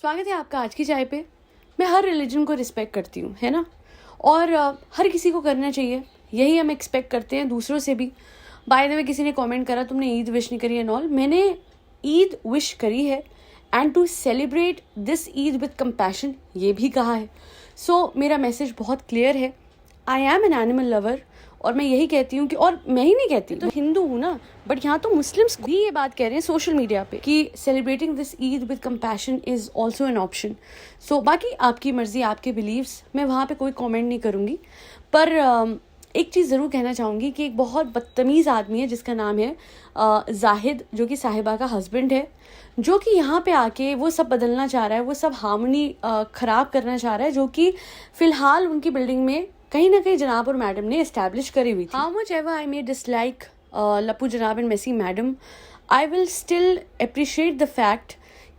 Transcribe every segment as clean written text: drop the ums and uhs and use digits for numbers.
स्वागत है आपका आज की चाय पे। मैं हर रिलीजन को रिस्पेक्ट करती हूँ, है ना, और हर किसी को करना चाहिए, यही हम एक्सपेक्ट करते हैं दूसरों से भी। बाय द वे किसी ने कमेंट करा तुमने ईद विश नहीं करी एंड ऑल। मैंने ईद विश करी है and to celebrate this Eid with compassion ये भी कहा है। सो मेरा मैसेज बहुत क्लियर है, I am an animal lover. और मैं यही कहती हूँ कि, और मैं ही नहीं कहती, तो हिंदू हूँ ना, बट यहाँ तो मुस्लिम्स भी ये बात कह रहे हैं सोशल मीडिया पे कि celebrating this Eid with compassion is also an option. So बाकी आपकी मर्जी, आपके बिलीव्स, मैं वहाँ पे कोई कमेंट नहीं करूँगी। पर एक चीज़ ज़रूर कहना चाहूँगी कि एक बहुत बदतमीज़ आदमी है जिसका नाम है जाहिद, जो कि साहिबा का हस्बैंड है, जो कि यहाँ पे आके वो सब बदलना चाह रहा है, वो सब हार्मनी ख़राब करना चाह रहा है, जो कि फ़िलहाल उनकी बिल्डिंग में कहीं ना कहीं जनाब और मैडम ने एस्टैब्लिश करी हुई थी। How much ever I may dislike लप्पू जनाब एंड मेसी madam, I will still appreciate the fact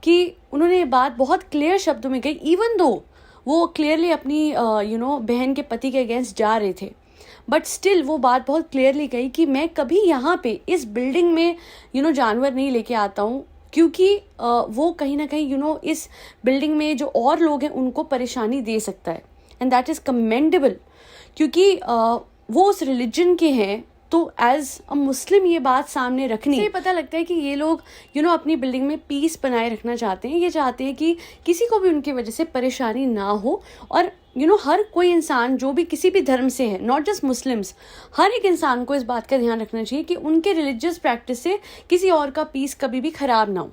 कि उन्होंने ये बात बहुत क्लियर शब्दों में कही, इवन दो वो क्लियरली अपनी बहन के पति के अगेंस्ट जा रहे थे, बट स्टिल वो बात बहुत क्लियरली कही कि मैं कभी यहाँ पे इस बिल्डिंग में जानवर नहीं लेके आता हूँ, क्योंकि वो कहीं ना कहीं इस बिल्डिंग में जो और लोग हैं उनको परेशानी दे सकता है, एंड दैट इज़ कमेंडेबल, क्योंकि वो उस रिलीजन के हैं। तो एज अ मुस्लिम ये बात सामने रखनी से पता लगता है कि ये लोग अपनी बिल्डिंग में पीस बनाए रखना चाहते हैं। ये चाहते हैं कि किसी को भी उनकी वजह से परेशानी ना हो, और हर कोई इंसान जो भी किसी भी धर्म से है, नॉट जस्ट मुस्लिम्स, हर एक इंसान को इस बात का ध्यान रखना चाहिए कि उनके रिलीजियस प्रैक्टिस से किसी और का पीस कभी भी खराब ना हो।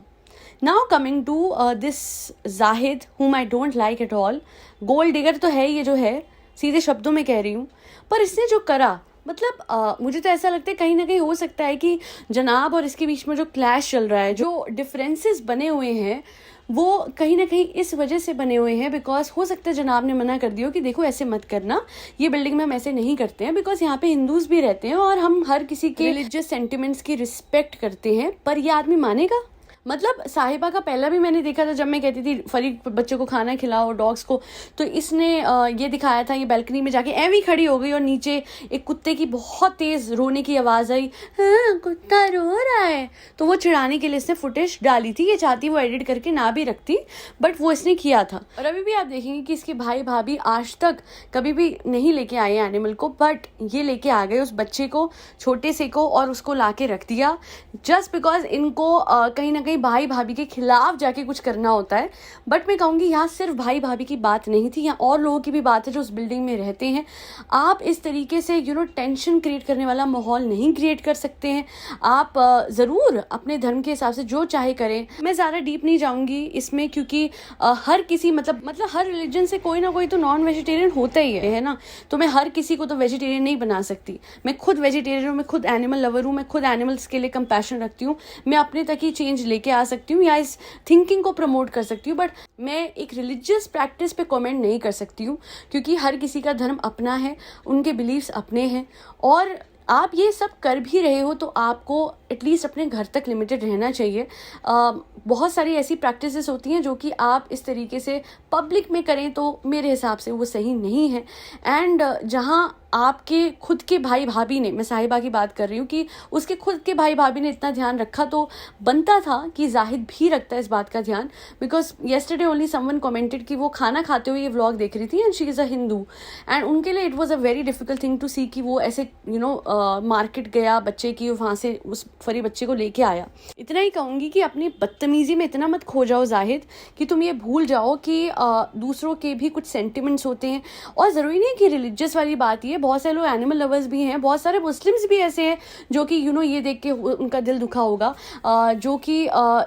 Now coming to this Zahid whom I don't like at all, gold digger तो है ये जो है, सीधे शब्दों में कह रही हूँ, पर इसने जो करा, मतलब मुझे तो ऐसा लगता है कहीं ना कहीं हो सकता है कि जनाब और इसके बीच में जो क्लैश चल रहा है, जो डिफरेंसेस बने हुए हैं, वो कहीं ना कहीं इस वजह से बने हुए हैं बिकॉज हो सकता है जनाब ने मना कर दिया कि देखो ऐसे मत करना, ये बिल्डिंग में हम ऐसे नहीं करते हैं, बिकॉज यहाँ पे हिंदूज भी रहते हैं और हम हर किसी के रिलीजियस सेंटिमेंट्स की रिस्पेक्ट करते हैं। पर ये आदमी मानेगा? मतलब साहिबा का पहला भी मैंने देखा था, जब मैं कहती थी फरीक बच्चों को खाना खिलाओ, डॉग्स को, तो इसने ये दिखाया था, ये बैल्कनी में जाके ऐवी खड़ी हो गई और नीचे एक कुत्ते की बहुत तेज रोने की आवाज़ आई, हाँ कुत्ता रो रहा है, तो वो चिढ़ाने के लिए इसने फुटेज डाली थी। ये चाहती वो एडिट करके ना भी रखती, बट वो इसने किया था। और अभी भी आप देखेंगे कि इसके भाई भाभी आज तक कभी भी नहीं लेके आए एनिमल को, बट ये लेके आ गए उस बच्चे को, छोटे से को, और उसको ला के रख दिया जस्ट बिकॉज इनको कहीं ना कहीं भाई भाभी के खिलाफ जाके कुछ करना होता है। बट मैं कहूँगी यहाँ सिर्फ भाई भाभी की बात नहीं थी, यहाँ और लोगों की भी बात है जो उस बिल्डिंग में रहते हैं। आप इस तरीके से टेंशन क्रिएट करने वाला माहौल नहीं क्रिएट कर सकते हैं। आप ज़रूर अपने धर्म के हिसाब से जो चाहे करें। मैं ज़्यादा डीप नहीं जाऊँगी इसमें, क्योंकि हर किसी मतलब हर रिलीजन से कोई ना कोई तो नॉन वेजिटेरियन होता ही है ना, तो मैं हर किसी को तो वेजिटेरियन नहीं बना सकती। मैं खुद वेजिटेरियन हूँ, मैं खुद एनिमल लवर हूँ, मैं खुद एनिमल्स के लिए कंपैशन रखती हूँ, मैं अपने तक ही चेंज लेके आ सकती हूँ या इस थिंकिंग को प्रमोट कर सकती हूँ, बट मैं एक रिलीजियस प्रैक्टिस पे कमेंट नहीं कर सकती हूँ, क्योंकि हर किसी का धर्म अपना है, उनके बिलीव्स अपने हैं। और आप ये सब कर भी रहे हो तो आपको एटलीस्ट अपने घर तक लिमिटेड रहना चाहिए। बहुत सारी ऐसी प्रैक्टिसेस होती हैं जो कि आप इस तरीके से पब्लिक में करें तो मेरे हिसाब से वो सही नहीं है। एंड जहाँ आपके खुद के भाई भाभी ने, मैं साहिबा की बात कर रही हूँ, कि उसके खुद के भाई भाभी ने इतना ध्यान रखा, तो बनता था कि जाहिद भी रखता है इस बात का ध्यान। Because yesterday only someone commented कि वो खाना खाते हुए ये व्लॉग देख रही थी and she is a Hindu, and उनके लिए it was a very difficult thing to see कि वो ऐसे मार्केट गया बच्चे की, वहाँ से उस फरी बच्चे को लेके आया। इतना ही कहूँगी कि अपनी बदतमीजी में इतना मत खो जाओ जाहिद कि तुम ये भूल जाओ कि दूसरों के भी कुछ सेंटिमेंट्स होते हैं। और ज़रूरी नहीं कि रिलीजियस वाली बात ही है, बहुत सारे लोग एनिमल लवर्स भी हैं, बहुत सारे मुस्लिम्स भी ऐसे हैं जो कि ये देख के उनका दिल दुखा होगा, जो कि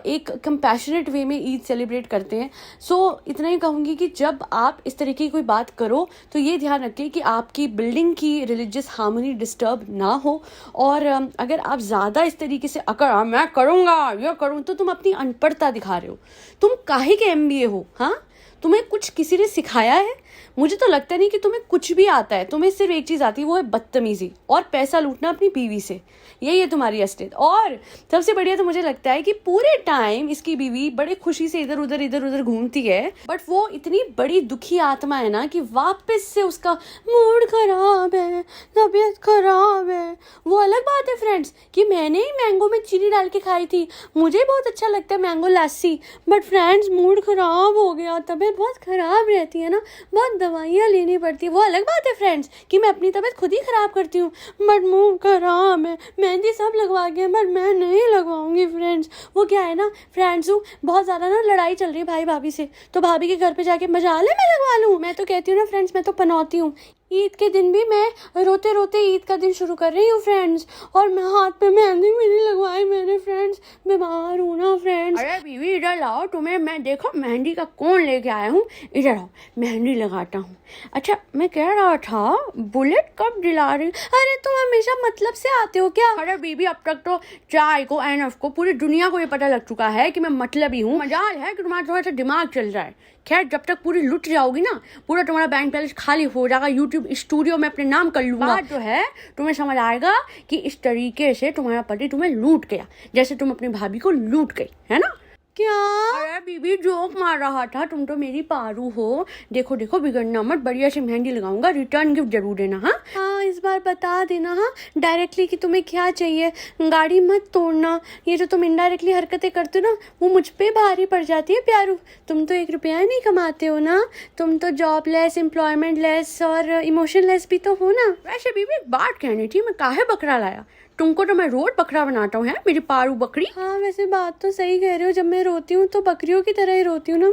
एक कंपैशनेट वे में ईद सेलिब्रेट करते हैं। सो इतना ही कहूँगी कि जब आप इस तरीके की कोई बात करो तो ये ध्यान रखें कि आपकी बिल्डिंग की रिलीजियस हार्मनी डिस्टर्ब ना हो। और अगर आप ज़्यादा इस तरीके से अगर मैं करूँगा या करूँ, तो तुम अपनी अनपढ़ता दिखा रहे हो। तुम काहे के MBA हो? हाँ, तुम्हें कुछ किसी ने सिखाया है? मुझे तो लगता नहीं कि तुम्हें कुछ भी आता है। तुम्हें सिर्फ एक चीज़ आती है, वो है बदतमीजी और पैसा लूटना अपनी बीवी से। यही है तुम्हारी अस्तित्व। और सबसे बढ़िया तो मुझे लगता है कि पूरे टाइम इसकी बीवी बड़े खुशी से इधर उधर घूमती है, बट वो इतनी बड़ी दुखी आत्मा है ना कि वापस से उसका मूड खराब है, तबीयत खराब है। वो अलग बात है फ्रेंड्स कि मैंने ही मैंगो में चीनी डाल के खाई थी, मुझे बहुत अच्छा लगता है mango lassi, but friends mood खराब हो गया तबीयत बहुत ख़राब रहती है ना, बहुत दवाइयाँ लेनी पड़ती है। वो अलग बात है फ्रेंड्स कि मैं अपनी तबीयत खुद ही ख़राब करती हूँ, बट मुँह खराब है, मेहंदी सब लगवा के, बट मैं नहीं लगवाऊंगी फ्रेंड्स। वो क्या है ना फ्रेंड्स, बहुत ज़्यादा ना लड़ाई चल रही है भाई भाभी से, तो भाभी के घर पे जाके मजा ले मैं लगवा लूँ। मैं तो कहती हूँ ना फ्रेंड्स, मैं तो पनौती हूँ। ईद के दिन भी मैं रोते रोते ईद का दिन शुरू कर रही हूँ फ्रेंड्स, और मैं हाथ पे मेहंदी भी नहीं लगवाई मैंने फ्रेंड्स, बीमार हूँ ना फ्रेंड्स। अरे बीवी इधर लाओ, तुम्हें मैं देखो मेहंदी का कोन लेके आया हूँ, इधर आओ मेहंदी लगाता हूँ। अच्छा मैं कह रहा था बुलेट कब दिला रही? अरे तुम हमेशा मतलब से आते हो क्या? अरे बीबी अब तक तो चाय को एनएफ को पूरी दुनिया को ये पता लग चुका है कि मैं मतलबी हूँ। मजाल है कि तुम्हारा थोड़ा सा दिमाग चल रहा है। खैर जब तक पूरी लुट जाओगी ना, पूरा तुम्हारा बैंक बैलेंस खाली हो जाएगा, यूट्यूब स्टूडियो में अपने नाम कर लूंगा। बात जो है तुम्हें समझ आएगा कि इस तरीके से तुम्हारा पति तुम्हें लूट गया, जैसे तुम अपनी भाभी को लूट गई, है ना? क्या? अरे बीबी जोक मार रहा था, तुम तो मेरी पारू हो। देखो देखो बिगड़ना मत, बढ़िया से मेहंदी लगाऊंगा, रिटर्न गिफ्ट जरूर देना। हाँ इस बार बता देना हाँ डायरेक्टली कि तुम्हें क्या चाहिए, गाड़ी मत तोड़ना। ये जो तुम इनडायरेक्टली हरकतें करते हो ना, वो मुझ पे भारी पड़ जाती है प्यारू। तुम तो 1 रुपया नहीं कमाते हो ना, तुम तो जॉबलेस, एम्प्लॉयमेंट लेस और इमोशनलेस भी तो हो ना। वैसे बीबी एक बात कहनी थी, मैं काहे बकरा लाया? तुमको तो मैं रोज बकरा बनाता हूँ, है मेरी पारू बकरी। हाँ वैसे बात तो सही कह रहे हो, जब मैं रोती हूँ तो बकरियों की तरह ही रोती हूँ ना।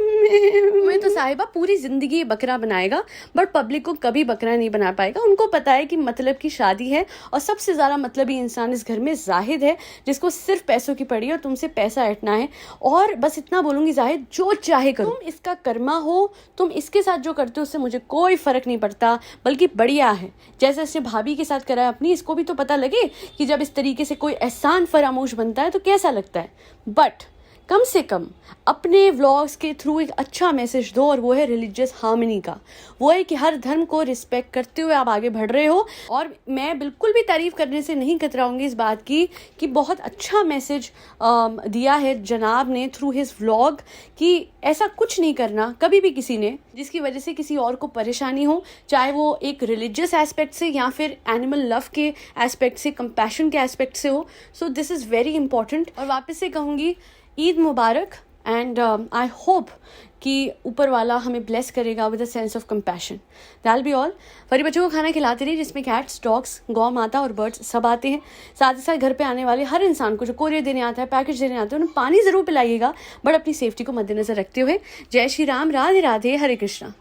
मैं तो साहिबा पूरी जिंदगी बकरा बनाएगा, बट पब्लिक को कभी बकरा नहीं बना पाएगा। उनको पता है कि मतलब की शादी है, और सबसे ज्यादा मतलबी इंसान इस घर में जाहिद है, जिसको सिर्फ पैसों की पड़ी और तुमसे पैसा ऐंठना है। और बस इतना बोलूंगी जाहिद, जो चाहे करो, तुम इसका कर्मा हो, तुम इसके साथ जो करते हो उससे मुझे कोई फर्क नहीं पड़ता, बल्कि बढ़िया है। जैसे इसने भाभी के साथ करा है अपनी, इसको भी तो पता लगे कि जब इस तरीके से कोई एहसान फरामोश बनता है तो कैसा लगता है। बट कम से कम अपने व्लॉग्स के थ्रू एक अच्छा मैसेज दो, और वो है रिलीजियस हार्मनी का। वो है कि हर धर्म को रिस्पेक्ट करते हुए आप आगे बढ़ रहे हो। और मैं बिल्कुल भी तारीफ करने से नहीं कतराऊंगी इस बात की कि बहुत अच्छा मैसेज दिया है जनाब ने थ्रू हिज व्लॉग, कि ऐसा कुछ नहीं करना कभी भी किसी ने जिसकी वजह से किसी और को परेशानी हो, चाहे वो एक रिलीजियस एस्पेक्ट से या फिर एनिमल लव के एस्पेक्ट से, कंपैशन के एस्पेक्ट से हो। So this is very important. और वापस से कहूँगी ईद मुबारक, एंड आई होप कि ऊपर वाला हमें ब्लेस करेगा with a sense of compassion. That be all. फरी बच्चों को खाना खिलाते रहिए, जिसमें कैट्स, डॉग्स, गौ माता और बर्ड्स सब आते हैं। साथ ही साथ घर पे आने वाले हर इंसान को जो कोरियर देने आता है, पैकेज देने आते हैं, उन्हें पानी ज़रूर पिलाइएगा, बट अपनी सेफ्टी को मद्देनजर रखते हुए। जय श्री राम, राधे राधे, हरे कृष्णा।